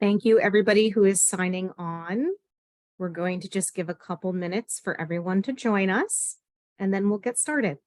Thank you, everybody who is signing on. We're going to just give a couple minutes for everyone to join us, and then we'll get started.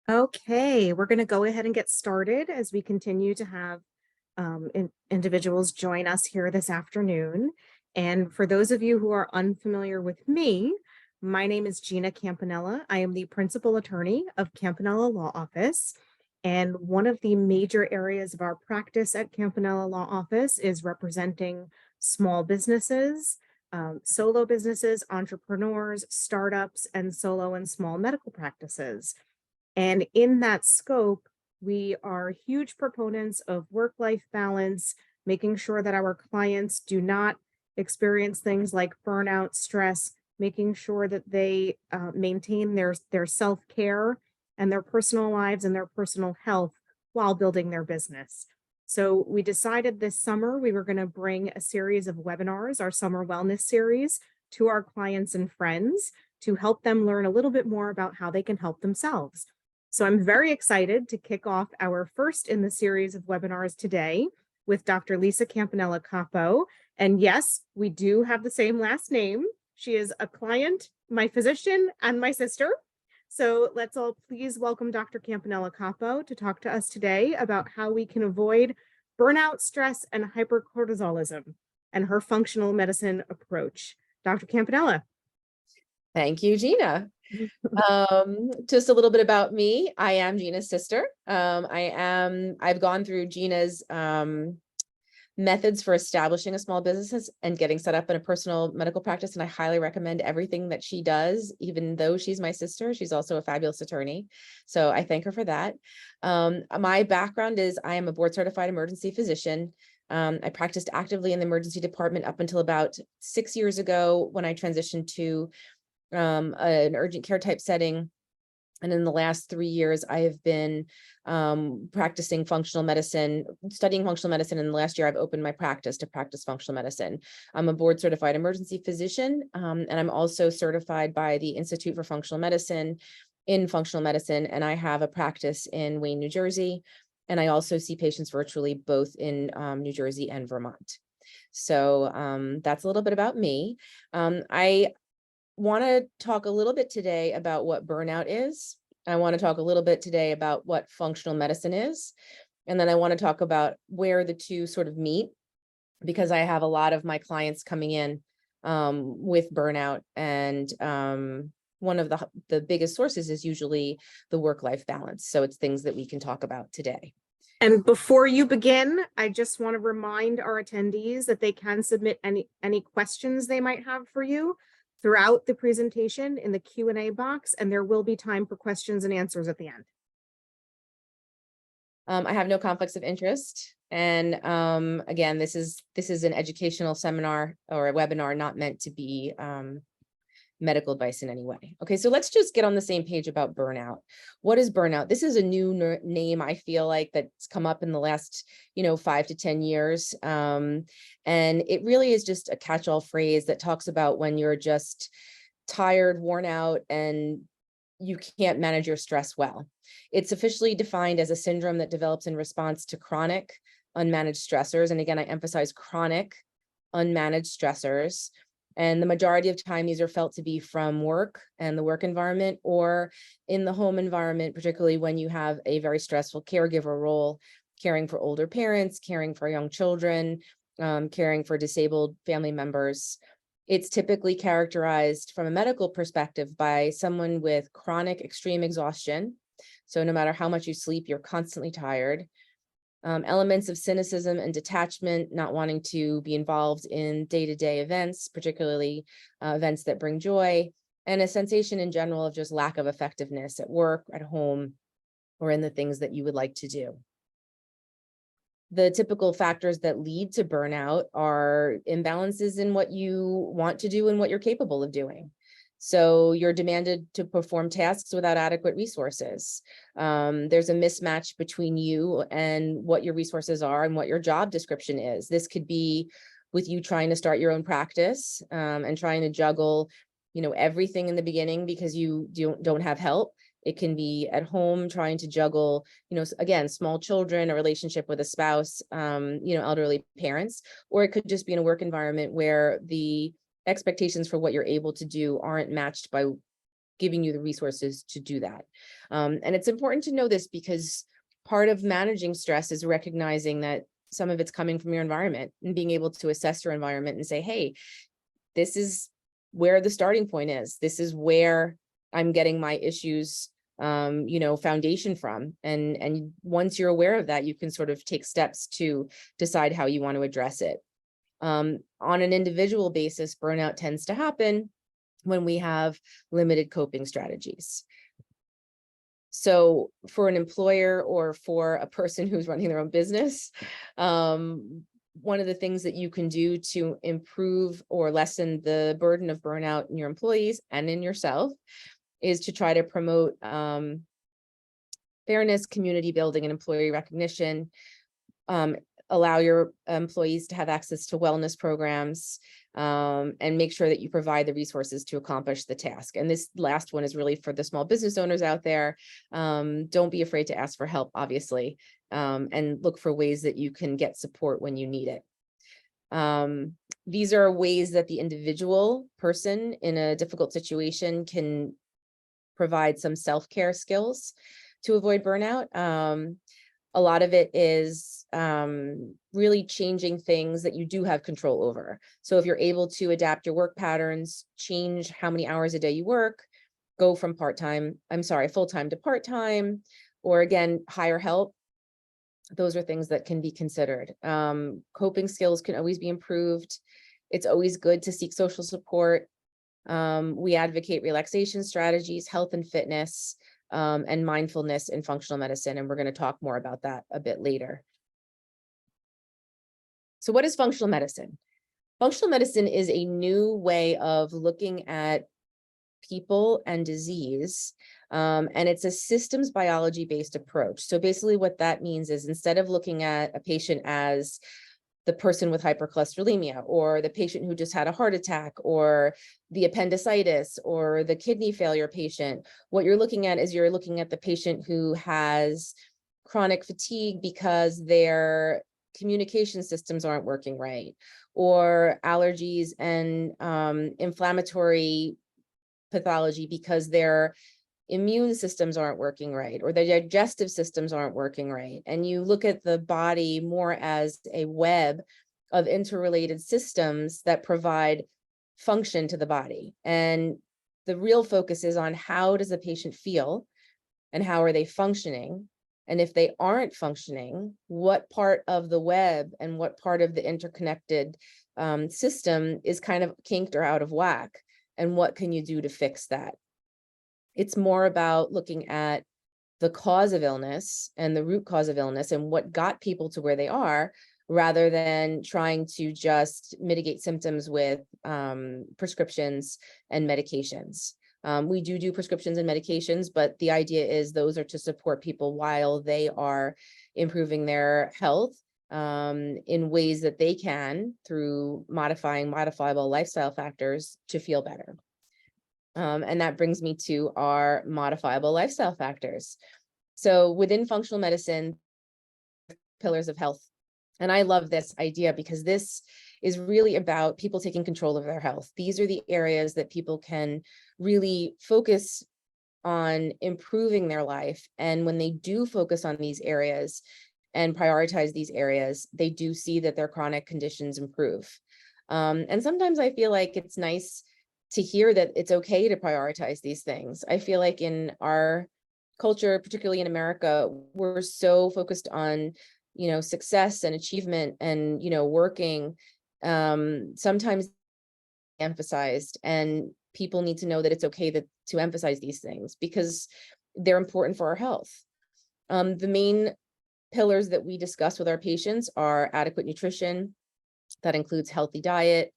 Okay, we're going to go ahead and get started as we continue to have individuals join us here this afternoon. And for those of you who are unfamiliar with me, my name is Gina Campanella. I am the principal attorney of Campanella Law Office. And one of the major areas of our practice at Campanella Law Office is representing small businesses, solo businesses, entrepreneurs, startups, and solo and small medical practices. And in that scope, we are huge proponents of work-life balance, making sure that our clients do not experience things like burnout, stress, making sure that they maintain their self-care and their personal lives and their personal health while building their business. So we decided this summer we were going to bring a series of webinars, our summer wellness series, to our clients and friends to help them learn a little bit more about how they can help themselves. So I'm very excited to kick off our first in the series of webinars today with Dr. Lisa Campanella-Coppo. And yes, we do have the same last name. She is a client, my physician, and my sister. So let's all please welcome Dr. Campanella-Coppo to talk to us today about how we can avoid burnout, stress, and hypercortisolism and her functional medicine approach. Dr. Campanella. Thank you, Gina. Just a little bit about me. I am Gina's sister. I've gone through Gina's methods for establishing a small business and getting set up in a personal medical practice. And I highly recommend everything that she does, even though she's my sister. She's also a fabulous attorney. So I thank her for that. My background is I am a board certified emergency physician. I practiced actively in the emergency department up until about 6 years ago when I transitioned to an urgent care type setting. And in the last 3 years, I have been practicing functional medicine, studying functional medicine. And the last year, I've opened my practice to practice functional medicine. I'm a board certified emergency physician, and I'm also certified by the Institute for Functional Medicine in functional medicine. And I have a practice in Wayne, New Jersey. And I also see patients virtually both in New Jersey and Vermont. So that's a little bit about me. I want to talk a little bit today about what burnout is. I want to talk a little bit today about what functional medicine is. And then I want to talk about where the two sort of meet, because I have a lot of my clients coming in with burnout. And one of the biggest sources is usually the work-life balance. So it's things that we can talk about today. And before you begin, I just want to remind our attendees that they can submit any questions they might have for you throughout the presentation in the Q&A box, and there will be time for questions and answers at the end. I have no conflicts of interest. And again, this is an educational seminar or a webinar, not meant to be medical advice in any way. Okay, so let's just get on the same page about burnout. What is burnout? This is a new name, I feel like, that's come up in the last 5 to 10 years. And it really is just a catch-all phrase that talks about when you're just tired, worn out, and you can't manage your stress well. It's officially defined as a syndrome that develops in response to chronic, unmanaged stressors. And again, I emphasize chronic, unmanaged stressors And the majority of time, these are felt to be from work and the work environment, or in the home environment, particularly when you have a very stressful caregiver role, caring for older parents, caring for young children, caring for disabled family members. It's typically characterized from a medical perspective by someone with chronic extreme exhaustion. So no matter how much you sleep, you're constantly tired. Elements of cynicism and detachment, not wanting to be involved in day-to-day events, particularly events that bring joy, and a sensation in general of just lack of effectiveness at work, at home, or in the things that you would like to do. The typical factors that lead to burnout are imbalances in what you want to do and what you're capable of doing. So you're demanded to perform tasks without adequate resources. There's a mismatch between you and what your resources are and what your job description is. This could be with you trying to start your own practice and trying to juggle, everything in the beginning because you don't have help. It can be at home trying to juggle, again, small children, a relationship with a spouse, elderly parents, or it could just be in a work environment where the expectations for what you're able to do aren't matched by giving you the resources to do that. And it's important to know this because part of managing stress is recognizing that some of it's coming from your environment and being able to assess your environment and say, hey, this is where the starting point is. This is where I'm getting my issues, foundation from. And once you're aware of that, you can sort of take steps to decide how you want to address it. On an individual basis, burnout tends to happen when we have limited coping strategies. So for an employer or for a person who's running their own business, one of the things that you can do to improve or lessen the burden of burnout in your employees and in yourself is to try to promote fairness, community building, and employee recognition. Allow your employees to have access to wellness programs, and make sure that you provide the resources to accomplish the task. And this last one is really for the small business owners out there. Don't be afraid to ask for help, obviously, and look for ways that you can get support when you need it. These are ways that the individual person in a difficult situation can provide some self-care skills to avoid burnout. A lot of it is really changing things that you do have control over. So if you're able to adapt your work patterns, change how many hours a day you work, go from full-time to part-time, or again, hire help, those are things that can be considered. Coping skills can always be improved. It's always good to seek social support. We advocate relaxation strategies, health and fitness, and mindfulness in functional medicine. And we're going to talk more about that a bit later. So what is functional medicine? Functional medicine is a new way of looking at people and disease. And it's a systems biology based approach. So basically what that means is instead of looking at a patient as the person with hypercholesterolemia, or the patient who just had a heart attack, or the appendicitis, or the kidney failure patient, what you're looking at is you're looking at the patient who has chronic fatigue because their communication systems aren't working right, or allergies and inflammatory pathology because their immune systems aren't working right, or the digestive systems aren't working right. And you look at the body more as a web of interrelated systems that provide function to the body. And the real focus is on how does the patient feel and how are they functioning? And if they aren't functioning, what part of the web and what part of the interconnected system is kind of kinked or out of whack? And what can you do to fix that? It's more about looking at the cause of illness and the root cause of illness and what got people to where they are, rather than trying to just mitigate symptoms with prescriptions and medications. We do prescriptions and medications, but the idea is those are to support people while they are improving their health in ways that they can through modifying modifiable lifestyle factors to feel better. And that brings me to our modifiable lifestyle factors. So within functional medicine, pillars of health. And I love this idea because this is really about people taking control of their health. These are the areas that people can really focus on improving their life. And when they do focus on these areas and prioritize these areas, they do see that their chronic conditions improve. And sometimes I feel like it's nice to hear that it's okay to prioritize these things. I feel like in our culture, particularly in America, we're so focused on, success and achievement and, working, sometimes emphasized, and people need to know that it's okay to emphasize these things because they're important for our health. The main pillars that we discuss with our patients are adequate nutrition. That includes healthy diet,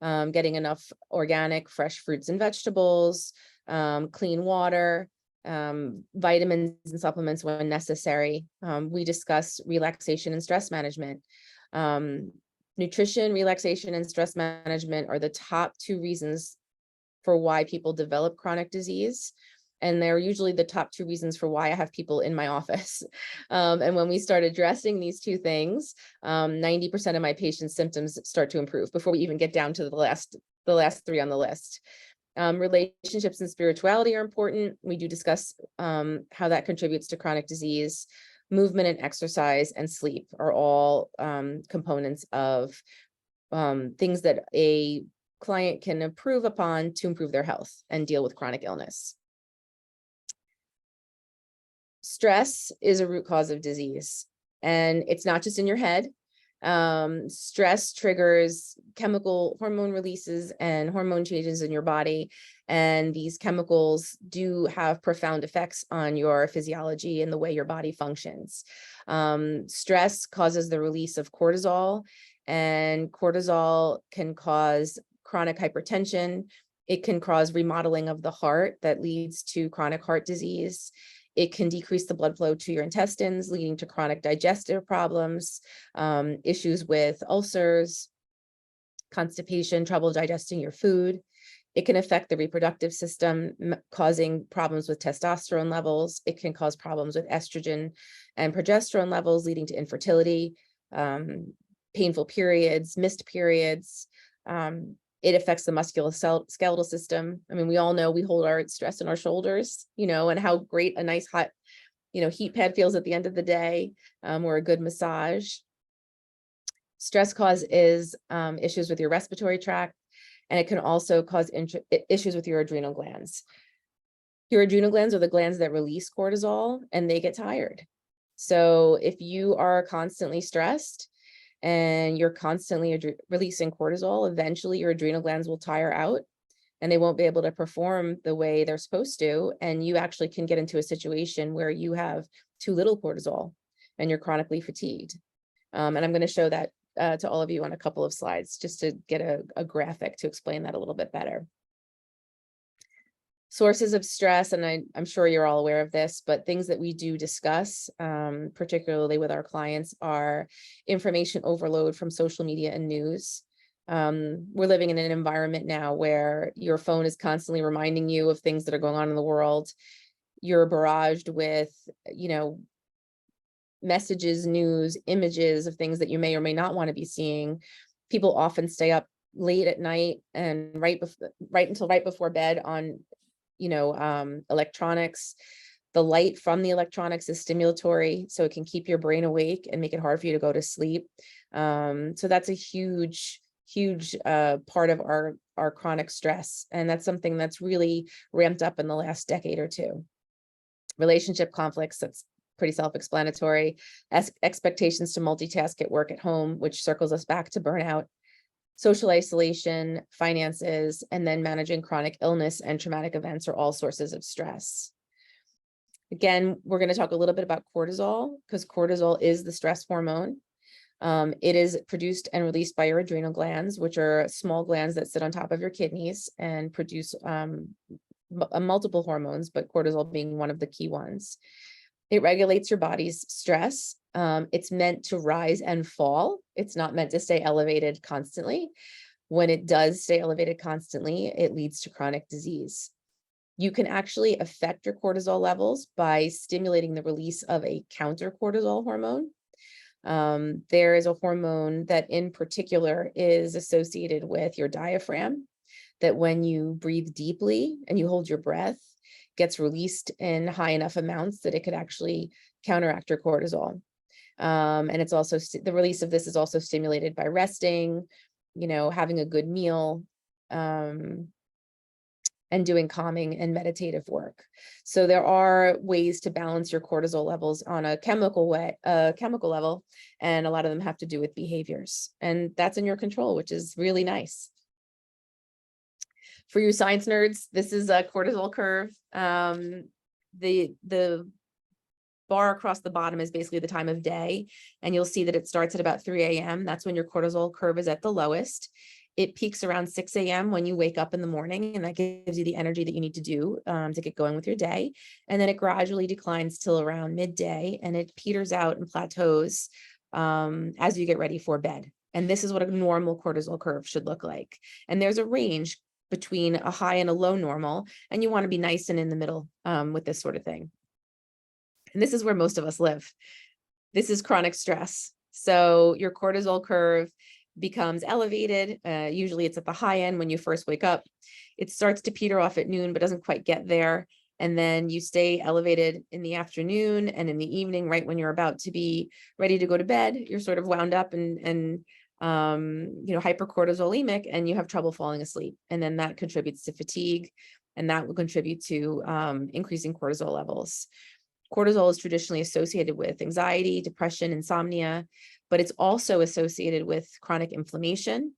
getting enough organic, fresh fruits and vegetables, clean water, vitamins and supplements when necessary. We discuss relaxation and stress management. Nutrition, relaxation, and stress management are the top 2 reasons for why people develop chronic disease. And they're usually the top 2 reasons for why I have people in my office. And when we start addressing these 2 things, 90% of my patients' symptoms start to improve before we even get down to the last 3 on the list. Relationships and spirituality are important. We do discuss how that contributes to chronic disease. Movement and exercise and sleep are all components of things that a client can improve upon to improve their health and deal with chronic illness. Stress is a root cause of disease, and it's not just in your head. Stress triggers chemical hormone releases and hormone changes in your body. And these chemicals do have profound effects on your physiology and the way your body functions. Stress causes the release of cortisol, and cortisol can cause chronic hypertension. It can cause remodeling of the heart that leads to chronic heart disease. It can decrease the blood flow to your intestines, leading to chronic digestive problems, issues with ulcers, constipation, trouble digesting your food. It can affect the reproductive system, causing problems with testosterone levels. It can cause problems with estrogen and progesterone levels, leading to infertility, painful periods, missed periods. It affects the musculoskeletal system. I mean, we all know we hold our stress in our shoulders, and how great a nice hot, heat pad feels at the end of the day, or a good massage. Stress causes issues with your respiratory tract, and it can also cause issues with your adrenal glands. Your adrenal glands are the glands that release cortisol, and they get tired. So if you are constantly stressed, and you're constantly releasing cortisol, eventually your adrenal glands will tire out and they won't be able to perform the way they're supposed to. And you actually can get into a situation where you have too little cortisol and you're chronically fatigued. And I'm going to show that to all of you on a couple of slides, just to get a graphic to explain that a little bit better. Sources of stress, and I'm sure you're all aware of this, but things that we do discuss, particularly with our clients, are information overload from social media and news. We're living in an environment now where your phone is constantly reminding you of things that are going on in the world. You're barraged with, messages, news, images of things that you may or may not want to be seeing. People often stay up late at night and right until right before bed on electronics. The light from the electronics is stimulatory, so it can keep your brain awake and make it hard for you to go to sleep. So that's a huge part of our chronic stress. And that's something that's really ramped up in the last decade or 2. Relationship conflicts, that's pretty self-explanatory. Expectations to multitask at work, at home, which circles us back to burnout. Social isolation, finances, and then managing chronic illness and traumatic events are all sources of stress. Again, we're going to talk a little bit about cortisol, because cortisol is the stress hormone. It is produced and released by your adrenal glands, which are small glands that sit on top of your kidneys and produce multiple hormones, but cortisol being one of the key ones. It regulates your body's stress. It's meant to rise and fall. It's not meant to stay elevated constantly. When it does stay elevated constantly, it leads to chronic disease. You can actually affect your cortisol levels by stimulating the release of a counter cortisol hormone. There is a hormone that in particular is associated with your diaphragm, that when you breathe deeply and you hold your breath, gets released in high enough amounts that it could actually counteract your cortisol. And it's also the release of this is also stimulated by resting, having a good meal, and doing calming and meditative work. So there are ways to balance your cortisol levels on a chemical level, and a lot of them have to do with behaviors, and that's in your control, which is really nice. For you science nerds, this is a cortisol curve. The bar across the bottom is basically the time of day, and you'll see that it starts at about 3 a.m. That's when your cortisol curve is at the lowest. It peaks around 6 a.m. when you wake up in the morning, and that gives you the energy that you need to do to get going with your day. And then it gradually declines till around midday, and it peters out and plateaus as you get ready for bed. And this is what a normal cortisol curve should look like. And there's a range between a high and a low normal, and you want to be nice and in the middle with this sort of thing. And this is where most of us live. This is chronic stress. So your cortisol curve becomes elevated. Usually it's at the high end when you first wake up. It starts to peter off at noon, but doesn't quite get there. And then you stay elevated in the afternoon and in the evening, right when you're about to be ready to go to bed. You're sort of wound up and hypercortisolemic, and you have trouble falling asleep. And then that contributes to fatigue, and that will contribute to increasing cortisol levels. Cortisol is traditionally associated with anxiety, depression, insomnia, but it's also associated with chronic inflammation.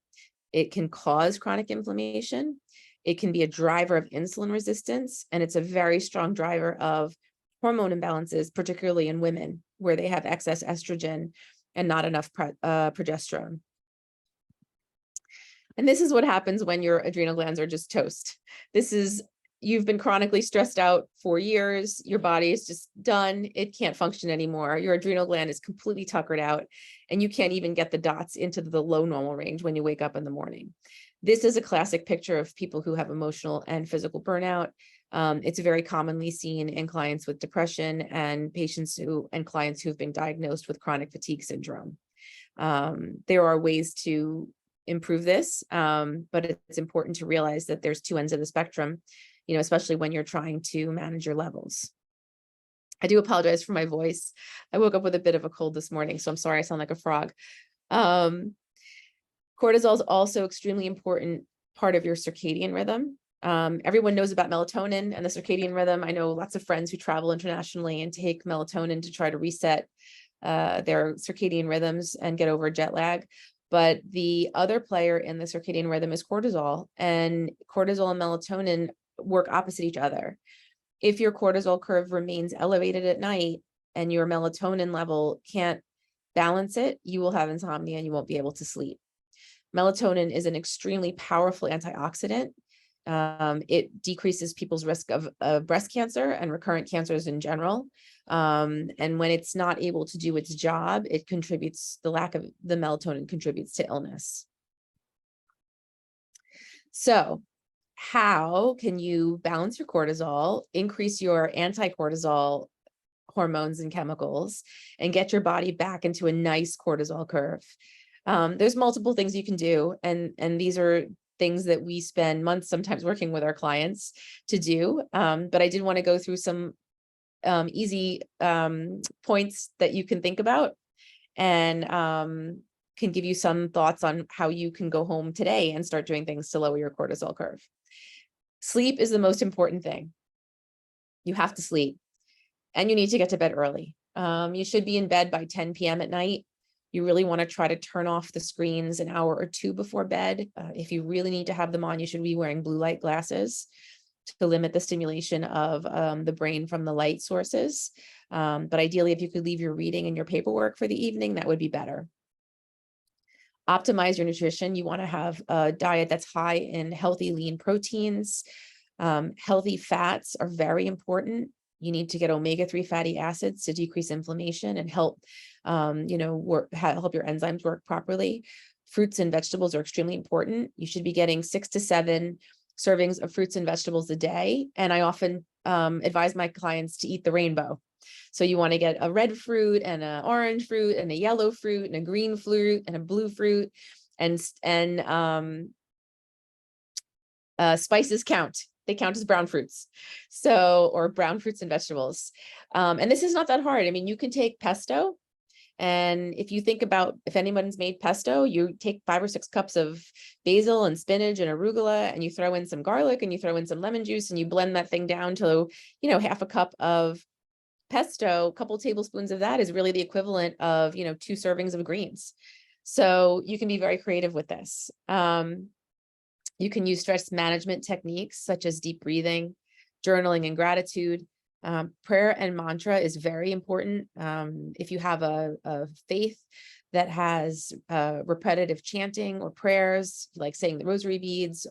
It can cause chronic inflammation. It can be a driver of insulin resistance, and it's a very strong driver of hormone imbalances, particularly in women where they have excess estrogen and not enough progesterone. And this is what happens when your adrenal glands are just toast. You've been chronically stressed out for years. Your body is just done. It can't function anymore. Your adrenal gland is completely tuckered out, and you can't even get the dots into the low normal range when you wake up in the morning. This is a classic picture of people who have emotional and physical burnout. It's very commonly seen in clients with depression and clients who've been diagnosed with chronic fatigue syndrome. There are ways to improve this, but it's important to realize that there's two ends of the spectrum, especially when you're trying to manage your levels. I do apologize for my voice. I woke up with a bit of a cold this morning, so I'm sorry I sound like a frog. Cortisol is also extremely important part of your circadian rhythm. Everyone knows about melatonin and the circadian rhythm. I know lots of friends who travel internationally and take melatonin to try to reset their circadian rhythms and get over jet lag. But the other player in the circadian rhythm is cortisol, and cortisol and melatonin work opposite each other. If your cortisol curve remains elevated at night and your melatonin level can't balance it, you will have insomnia and you won't be able to sleep. Melatonin is an extremely powerful antioxidant. It decreases people's risk of breast cancer and recurrent cancers in general. And when it's not able to do its job, the lack of the melatonin contributes to illness. So how can you balance your cortisol, increase your anti-cortisol hormones and chemicals, and get your body back into a nice cortisol curve? There's multiple things you can do, and these are things that we spend months sometimes working with our clients to do. But I did want to go through some easy points that you can think about, and can give you some thoughts on how you can go home today and start doing things to lower your cortisol curve. Sleep is the most important thing. You have to sleep, and you need to get to bed early. You should be in bed by 10 p.m. at night. You really want to try to turn off the screens an hour or two before bed. If you really need to have them on, you should be wearing blue light glasses to limit the stimulation of the brain from the light sources. But ideally, if you could leave your reading and your paperwork for the evening, that would be better. Optimize your nutrition. You want to have a diet that's high in healthy, lean proteins. Healthy fats are very important. You need to get omega-3 fatty acids to decrease inflammation and help, help your enzymes work properly. Fruits and vegetables are extremely important. You should be getting 6 to 7 servings of fruits and vegetables a day. And I often advise my clients to eat the rainbow. So you want to get a red fruit and an orange fruit and a yellow fruit and a green fruit and a blue fruit, and spices count. They count as brown fruits. So, or brown fruits and vegetables. And this is not that hard. I mean, you can take pesto, and if you think about, if anyone's made pesto, you take 5 or 6 cups of basil and spinach and arugula, and you throw in some garlic and you throw in some lemon juice, and you blend that thing down to, half a cup of pesto. A couple tablespoons of that is really the equivalent of, 2 servings of greens. So you can be very creative with this. You can use stress management techniques such as deep breathing, journaling, and gratitude. Prayer and mantra is very important. If you have a faith that has repetitive chanting or prayers, like saying the rosary beads,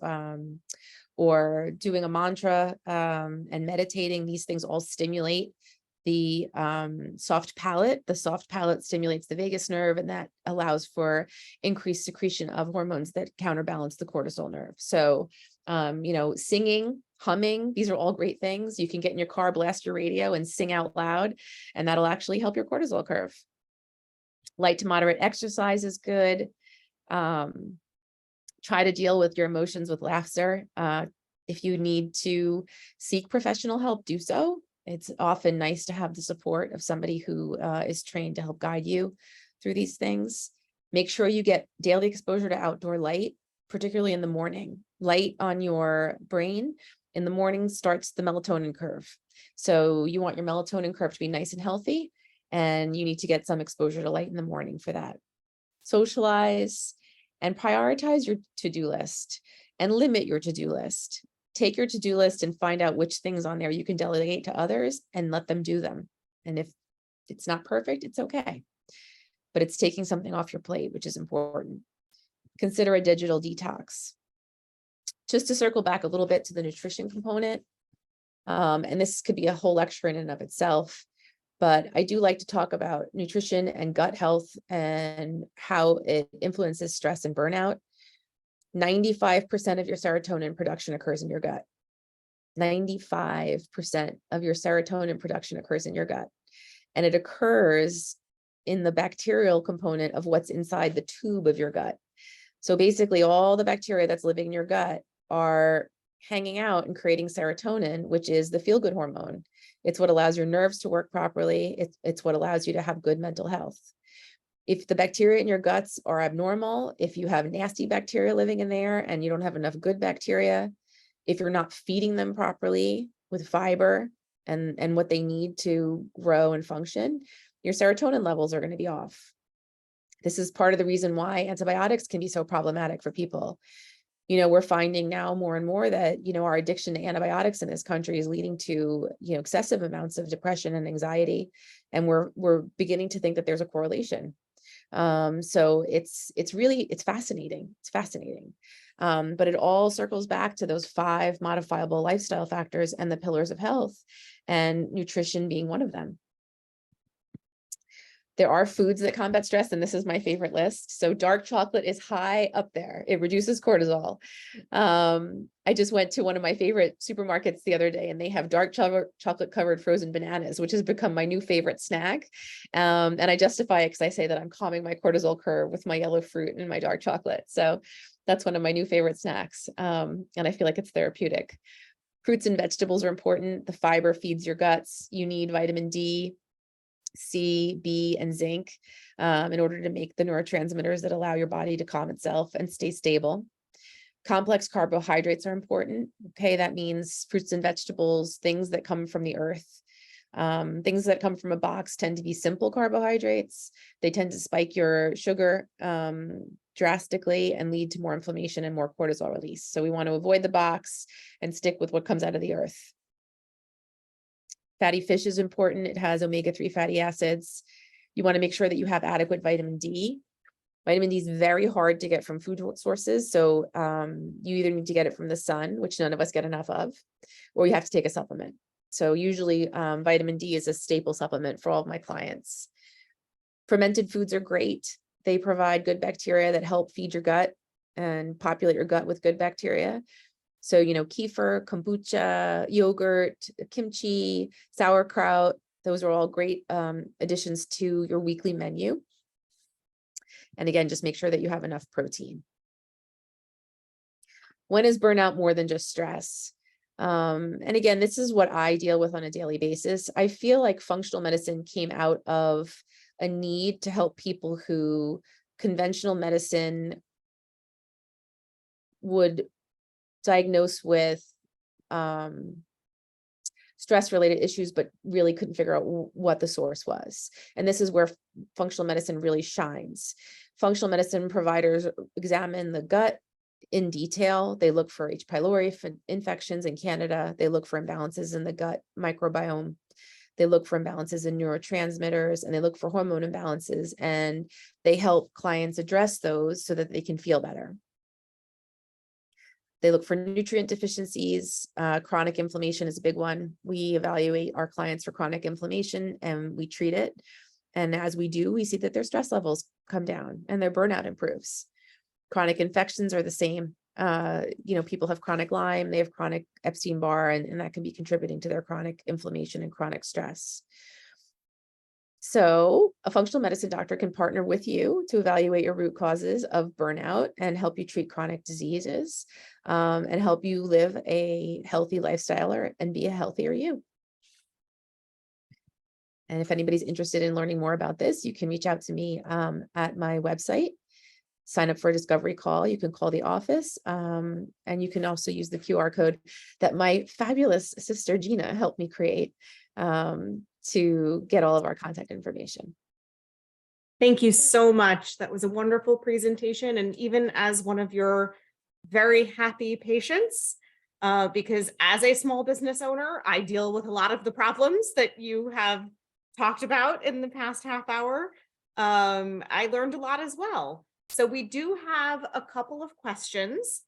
or doing a mantra, and meditating, these things all stimulate the soft palate. The soft palate stimulates the vagus nerve, and that allows for increased secretion of hormones that counterbalance the cortisol nerve. So, singing, humming, these are all great things. You can get in your car, blast your radio, and sing out loud, and that'll actually help your cortisol curve. Light to moderate exercise is good. Try to deal with your emotions with laughter. If you need to seek professional help, do so. It's often nice to have the support of somebody who is trained to help guide you through these things. Make sure you get daily exposure to outdoor light, particularly in the morning. Light on your brain in the morning starts the melatonin curve. So you want your melatonin curve to be nice and healthy, and you need to get some exposure to light in the morning for that. Socialize and prioritize your to-do list and limit your to-do list. Take your to-do list and find out which things on there you can delegate to others and let them do them. And if it's not perfect, it's okay. But it's taking something off your plate, which is important. Consider a digital detox. Just to circle back a little bit to the nutrition component, and this could be a whole lecture in and of itself, but I do like to talk about nutrition and gut health and how it influences stress and burnout. 95% of your serotonin production occurs in your gut. 95% of your serotonin production occurs in your gut. And it occurs in the bacterial component of what's inside the tube of your gut. So basically all the bacteria that's living in your gut are hanging out and creating serotonin, which is the feel-good hormone. It's what allows your nerves to work properly. It's what allows you to have good mental health. If the bacteria in your guts are abnormal, if you have nasty bacteria living in there and you don't have enough good bacteria, if you're not feeding them properly with fiber and what they need to grow and function, your serotonin levels are going to be off. This is part of the reason why antibiotics can be so problematic for people. We're finding now more and more that, our addiction to antibiotics in this country is leading to, excessive amounts of depression and anxiety. And we're beginning to think that there's a correlation. So it's fascinating. It's fascinating. But it all circles back to those 5 modifiable lifestyle factors and the pillars of health, and nutrition being one of them. There are foods that combat stress, and this is my favorite list. So dark chocolate is high up there. It reduces cortisol. I just went to one of my favorite supermarkets the other day, and they have dark chocolate covered frozen bananas, which has become my new favorite snack. And I justify it because I say that I'm calming my cortisol curve with my yellow fruit and my dark chocolate. So that's one of my new favorite snacks. And I feel like it's therapeutic. Fruits and vegetables are important. The fiber feeds your guts. You need vitamin D, C, B, and zinc in order to make the neurotransmitters that allow your body to calm itself and stay stable. Complex carbohydrates are important. Okay, that means fruits and vegetables, things that come from the earth. Things that come from a box tend to be simple carbohydrates. They tend to spike your sugar drastically and lead to more inflammation and more cortisol release. So we want to avoid the box and stick with what comes out of the earth. Fatty fish is important. It has omega-3 fatty acids. You want to make sure that you have adequate vitamin D. Vitamin D is very hard to get from food sources. So you either need to get it from the sun, which none of us get enough of, or you have to take a supplement. So usually vitamin D is a staple supplement for all of my clients. Fermented foods are great. They provide good bacteria that help feed your gut and populate your gut with good bacteria. So, kefir, kombucha, yogurt, kimchi, sauerkraut, Those are all great additions to your weekly menu. And again, just make sure that you have enough protein. When is burnout more than just stress? And again, this is what I deal with on a daily basis. I feel like functional medicine came out of a need to help people who conventional medicine would diagnose with stress-related issues, but really couldn't figure out what the source was. And this is where functional medicine really shines. Functional medicine providers examine the gut in detail. They look for H. pylori infections in Canada. They look for imbalances in the gut microbiome. They look for imbalances in neurotransmitters, and they look for hormone imbalances, and they help clients address those so that they can feel better. They look for nutrient deficiencies. Chronic inflammation is a big one. We evaluate our clients for chronic inflammation and we treat it. And as we do, we see that their stress levels come down and their burnout improves. Chronic infections are the same. People have chronic Lyme, they have chronic Epstein-Barr, and that can be contributing to their chronic inflammation and chronic stress. So a functional medicine doctor can partner with you to evaluate your root causes of burnout and help you treat chronic diseases, and help you live a healthy lifestyle and be a healthier you. And if anybody's interested in learning more about this, you can reach out to me at my website. Sign up for a discovery call. You can call the office, and you can also use the QR code that my fabulous sister Gina helped me create to get all of our contact information. Thank you so much. That was a wonderful presentation. And even as one of your very happy patients, because as a small business owner, I deal with a lot of the problems that you have talked about in the past half hour. I learned a lot as well. So we do have a couple of questions.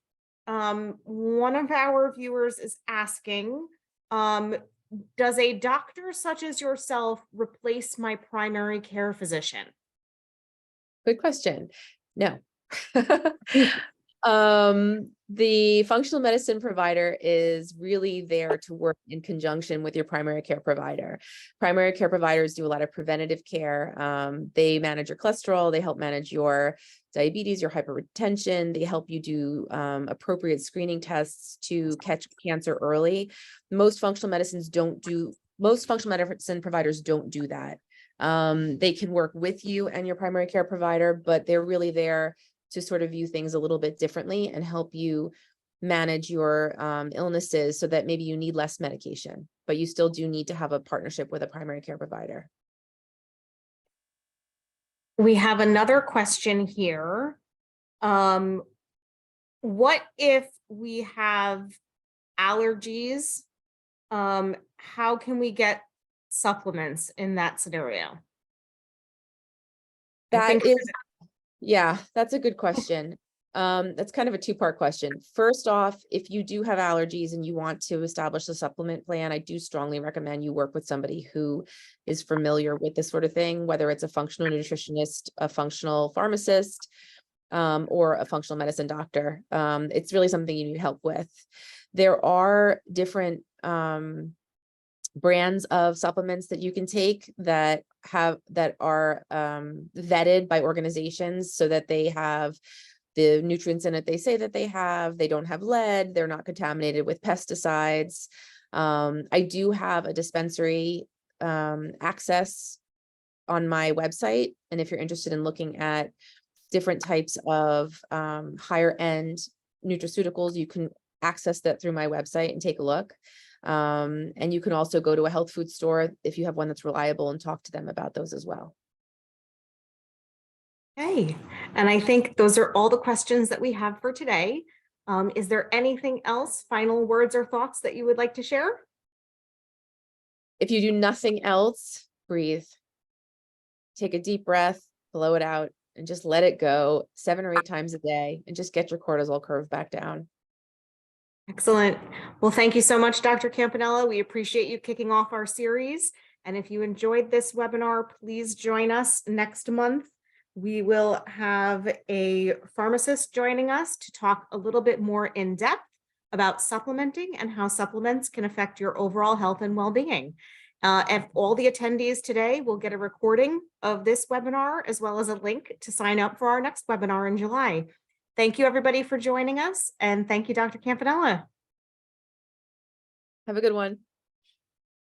One of our viewers is asking, does a doctor such as yourself replace my primary care physician? Good question. No. The functional medicine provider is really there to work in conjunction with your primary care provider. Primary care providers do a lot of preventative care. They manage your cholesterol, they help manage your diabetes, your hypertension, they help you do appropriate screening tests to catch cancer early. Most functional medicine providers don't do that. They can work with you and your primary care provider, but they're really there to sort of view things a little bit differently and help you manage your illnesses so that maybe you need less medication, but you still do need to have a partnership with a primary care provider. We have another question here. What if we have allergies? How can we get supplements in that scenario? Yeah, that's a good question. That's kind of a two-part question. First off, if you do have allergies and you want to establish a supplement plan, I do strongly recommend you work with somebody who is familiar with this sort of thing, whether it's a functional nutritionist, a functional pharmacist, or a functional medicine doctor. It's really something you need help with. There are different brands of supplements that you can take that are vetted by organizations so that they have the nutrients in it they say that they have, they don't have lead, they're not contaminated with pesticides. I do have a dispensary access on my website, and if you're interested in looking at different types of higher end nutraceuticals, you can access that through my website and take a look. And you can also go to a health food store if you have one that's reliable and talk to them about those as well. Okay, and I think those are all the questions that we have for today. Is there anything else, final words or thoughts that you would like to share? If you do nothing else, breathe. Take a deep breath, blow it out, and just let it go 7 or 8 times a day, and just get your cortisol curve back down. Excellent. Well, thank you so much, Dr. Campanella. We appreciate you kicking off our series. And if you enjoyed this webinar, please join us next month. We will have a pharmacist joining us to talk a little bit more in depth about supplementing and how supplements can affect your overall health and well-being. If all the attendees today will get a recording of this webinar, as well as a link to sign up for our next webinar in July. Thank you, everybody, for joining us. And thank you, Dr. Campanella. Have a good one.